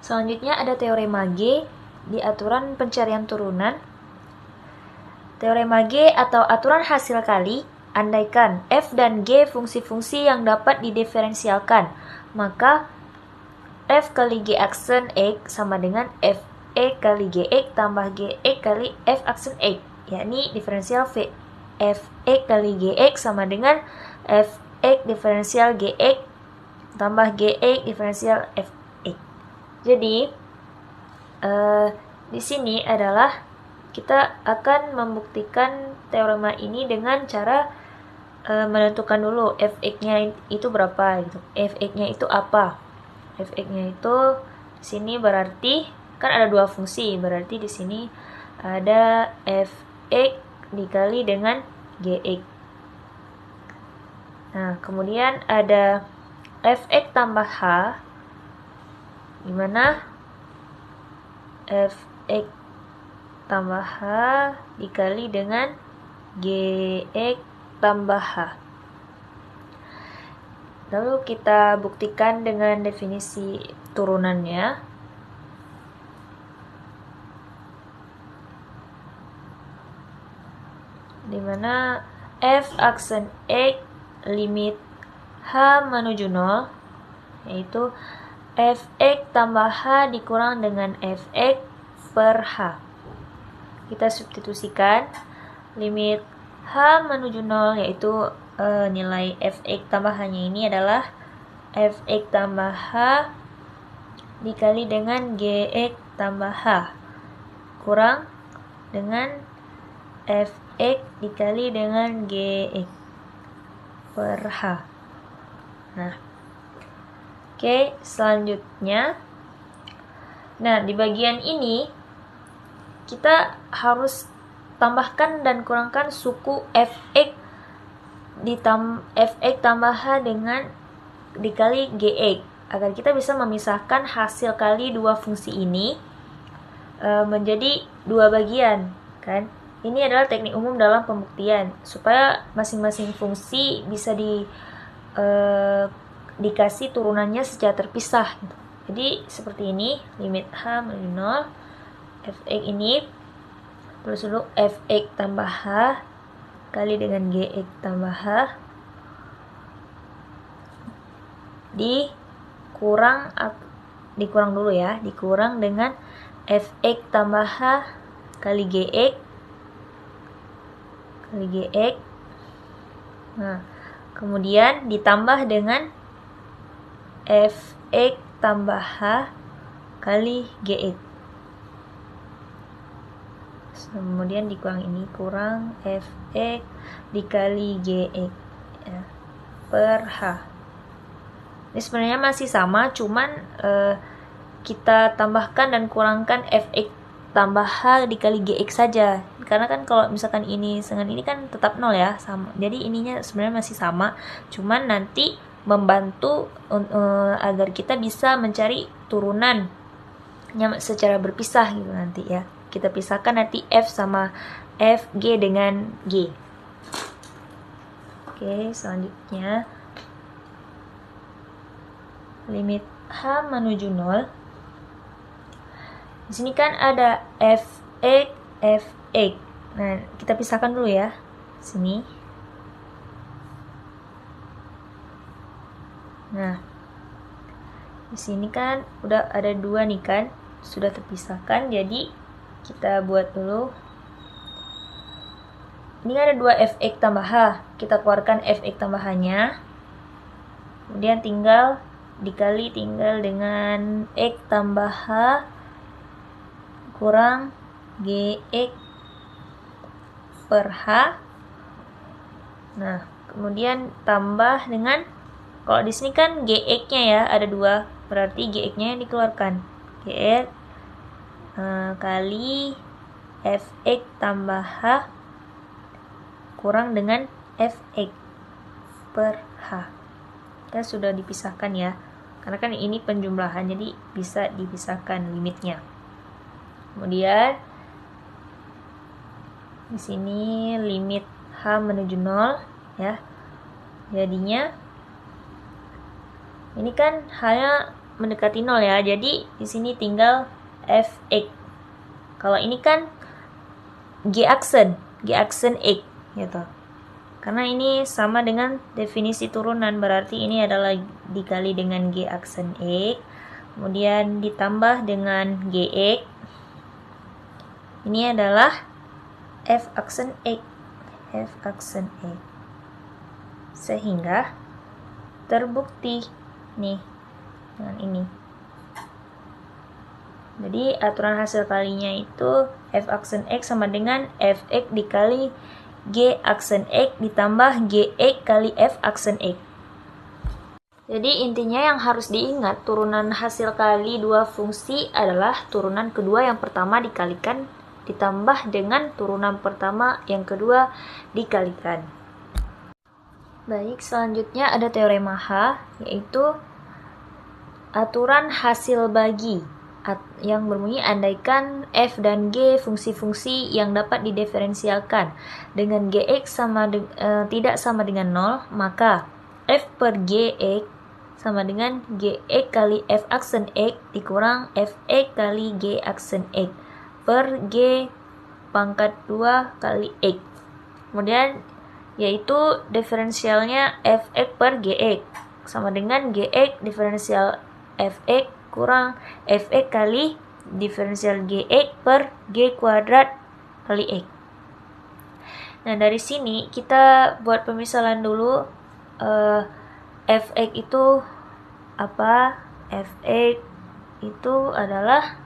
Selanjutnya ada teorema G di aturan pencarian turunan. Teorema G atau aturan hasil kali, andaikan f dan g fungsi-fungsi yang dapat didiferensialkan, maka f kali g aksen x sama dengan f x kali gx tambah gx kali f aksen x, yakni diferensial v f x kali gx sama dengan f x diferensial gx tambah gx diferensial f x. Jadi di sini adalah kita akan membuktikan teorema ini dengan cara menentukan dulu f(x)-nya itu berapa gitu. f(x)-nya itu apa? f(x)-nya itu di sini berarti kan ada dua fungsi, berarti di sini ada f(x) dikali dengan gx. Nah, kemudian ada f(x) tambah h, dimana f(x) tambah h dikali dengan gx tambah h. Lalu kita buktikan dengan definisi turunannya. Dimana f aksen x limit h menuju 0, yaitu fx tambah h dikurang dengan fx per h. Kita substitusikan limit h menuju 0, yaitu nilai fx tambah h-nya ini adalah fx tambah h dikali dengan gx tambah h kurang dengan fx dikali dengan gx per h. Nah, oke, selanjutnya, nah di bagian ini kita harus tambahkan dan kurangkan suku fx fx tambah h dengan dikali gx agar kita bisa memisahkan hasil kali dua fungsi ini menjadi dua bagian, kan? Ini adalah teknik umum dalam pembuktian supaya masing-masing fungsi bisa dikasih turunannya secara terpisah gitu. Jadi seperti ini, limit h menuju 0, fx ini plus dulu fx tambah h kali dengan gx tambah h dikurang dulu ya, dikurang dengan fx tambah h kali gx kali gx. Nah, kemudian ditambah dengan fx tambah h kali gx. Kemudian dikurang ini, kurang fx dikali gx ya, per h. Ini sebenarnya masih sama, cuman kita tambahkan dan kurangkan fx tambah h dikali gx saja. Karena kan kalau misalkan ini dengan ini kan tetap 0 ya, sama. Jadi ininya sebenarnya masih sama, cuman nanti membantu agar kita bisa mencari turunannya secara berpisah gitu nanti ya. Kita pisahkan nanti f sama fg dengan g. Oke, selanjutnya limit h menuju 0. Di sini kan ada fx, fx. Nah, kita pisahkan dulu ya. Sini. Nah, di sini kan udah ada dua nih kan, sudah terpisahkan. Jadi kita buat dulu. Ini ada dua fx tambah h. Kita keluarkan fx tambah h-nya. Kemudian tinggal dikali dengan x tambah h kurang gx per h. Nah, kemudian tambah dengan, kalau di sini kan gx-nya ya ada dua, berarti gx-nya yang dikeluarkan. Gx kali fx tambah h kurang dengan fx per h. Kita sudah dipisahkan ya, karena kan ini penjumlahan, jadi bisa dipisahkan limitnya. Kemudian di sini limit h menuju 0 ya. Jadinya ini kan hanya mendekati 0 ya. Jadi di sini tinggal fx. Kalau ini kan g aksen x gitu. Karena ini sama dengan definisi turunan, berarti ini adalah dikali dengan g aksen x, kemudian ditambah dengan gx. Ini adalah f aksen x. Sehingga terbukti nih dengan ini. Jadi aturan hasil kalinya itu f aksen x sama dengan fx dikali g aksen x ditambah gx kali f aksen x. Jadi intinya yang harus diingat, turunan hasil kali dua fungsi adalah turunan kedua yang pertama dikalikan ditambah dengan turunan pertama yang kedua dikalikan. Baik, selanjutnya ada teorema H, yaitu aturan hasil bagi yang berbunyi andaikan f dan g fungsi-fungsi yang dapat didiferensialkan dengan gx tidak sama dengan 0, maka f per gx sama dengan gx kali f aksen x dikurang fx kali g aksen x per g pangkat 2 kali x. Kemudian yaitu diferensialnya fx per gx sama dengan gx diferensial fx kurang fx kali diferensial gx per g kuadrat kali x. Nah, dari sini kita buat pemisalan dulu. Fx itu apa? Fx itu adalah,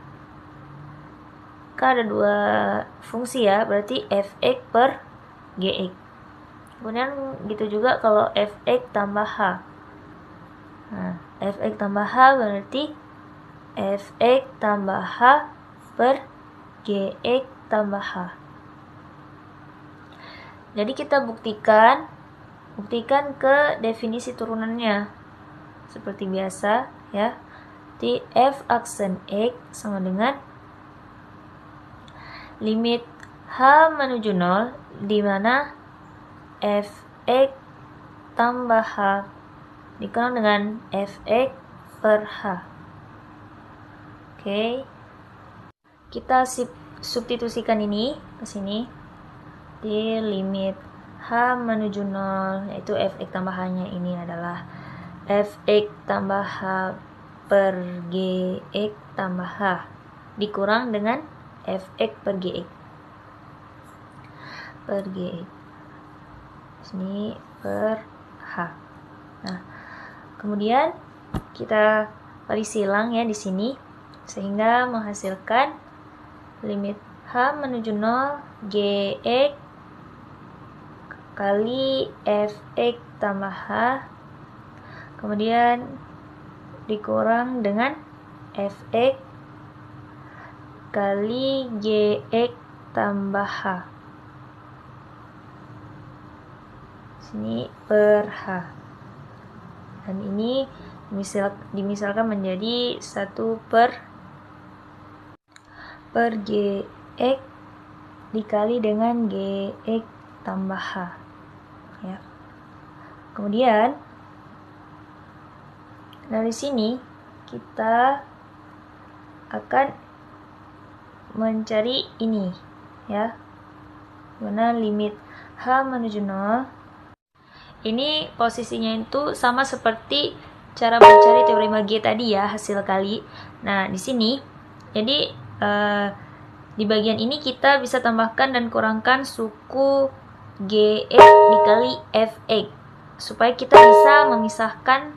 kan ada dua fungsi ya, berarti fx per gx. Kemudian gitu juga kalau fx tambah h. Nah, fx tambah h berarti fx tambah h per gx tambah h. Jadi kita buktikan ke definisi turunannya seperti biasa ya. Di f aksen x sama dengan limit h menuju 0 di mana fx tambah h dikurang dengan fx per h. Oke. Kita substitusikan ini ke sini di limit h menuju 0, yaitu fx tambah h-nya ini adalah fx tambah h per gx tambah h dikurang dengan fx per gx sini per h. Nah, kemudian kita kali silang ya di sini sehingga menghasilkan limit h menuju 0 gx kali fx tambah h kemudian dikurang dengan fx kali gx tambah h sini per h, dan ini dimisalkan menjadi 1 per gx dikali dengan gx tambah h ya. Kemudian dari sini kita akan mencari ini ya, mana limit h menuju 0. Ini posisinya itu sama seperti cara mencari teorema G tadi ya, hasil kali. Nah, di sini jadi di bagian ini kita bisa tambahkan dan kurangkan suku gx dikali fx supaya kita bisa memisahkan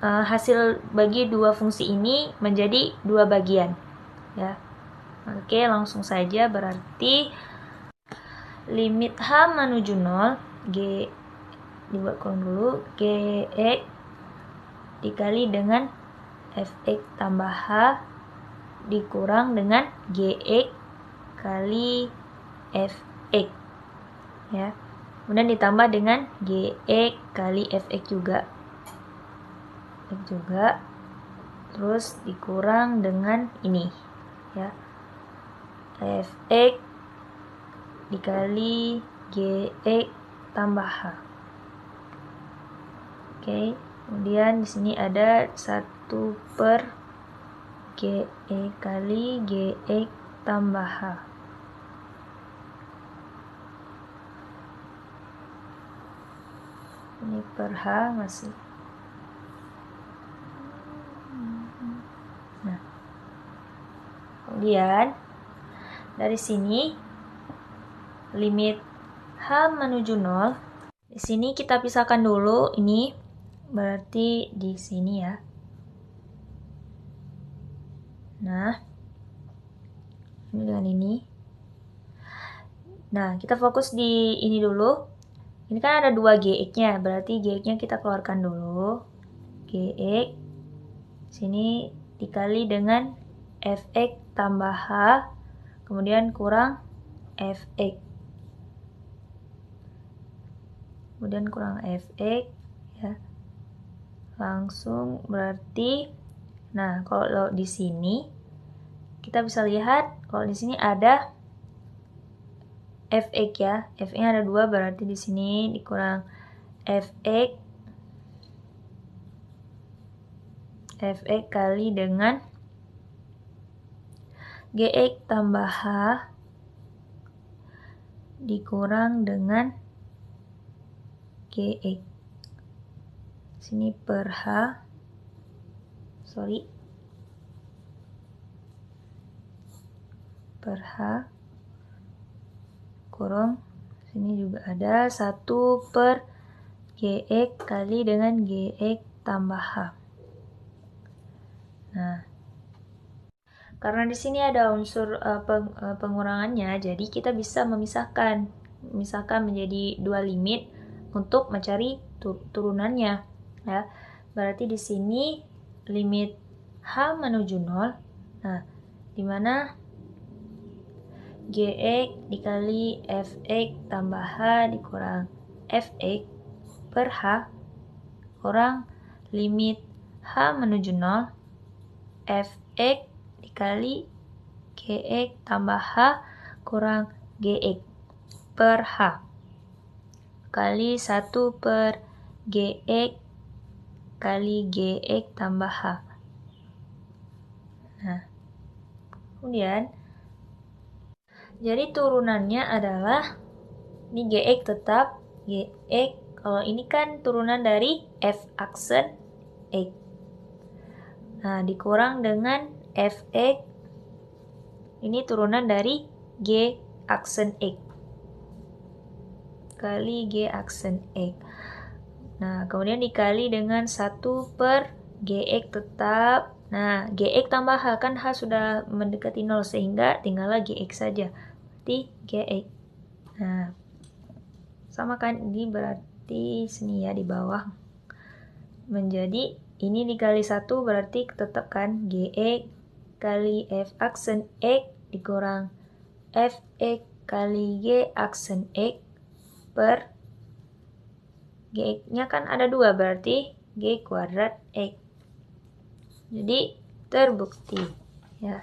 hasil bagi dua fungsi ini menjadi dua bagian ya. Oke, langsung saja, berarti limit h menuju 0 g dibuat kurang dulu gx dikali dengan fx tambah h dikurang dengan gx kali fx ya. Kemudian ditambah dengan gx kali fx juga. Terus dikurang dengan ini ya. Fx dikali gx tambah h. Oke, kemudian di sini ada 1 per GE kali GX tambah H. Ini per H masih. Nah, kemudian dari sini limit H menuju 0. Di sini kita pisahkan dulu, ini berarti di sini ya. Nah, ini dengan ini. Nah, kita fokus di ini dulu. Ini kan ada 2 GX-nya, berarti GX-nya kita keluarkan dulu. GX sini dikali dengan Fx tambah H, kemudian kurang Fx. Kemudian kurang Fx ya. Langsung berarti, nah kalau di sini kita bisa lihat kalau di sini ada Fx ya. Fx-nya ada 2, berarti di sini dikurang Fx kali dengan GX tambah H dikurang dengan GX. Sini per H, per H kurang, sini juga ada 1 per GX kali dengan GX tambah H. Nah, karena di sini ada unsur pengurangannya, jadi kita bisa memisahkan menjadi 2 limit untuk mencari turunannya ya. Berarti di sini limit H menuju 0. Nah, di mana GX dikali Fx tambah H dikurang Fx per H kurang limit H menuju 0 Fx dikali GX tambah H kurang GX per H kali 1 per GX kali GX tambah H. Nah, kemudian jadi turunannya adalah ini GX tetap GX, kalau ini kan turunan dari F aksen X. Nah, dikurang dengan Fx, ini turunan dari G aksen X kali G aksen X. Nah, kemudian dikali dengan 1 per GX tetap. Nah, GX tambah H, kan H sudah mendekati 0 sehingga tinggallah GX saja. Berarti GX. Nah, sama kan, ini berarti sini ya di bawah. Menjadi ini dikali 1 berarti tetap kan GX kali F aksen X dikurang Fx kali G aksen X per GX-nya kan ada 2, berarti G kuadrat X. Jadi terbukti ya.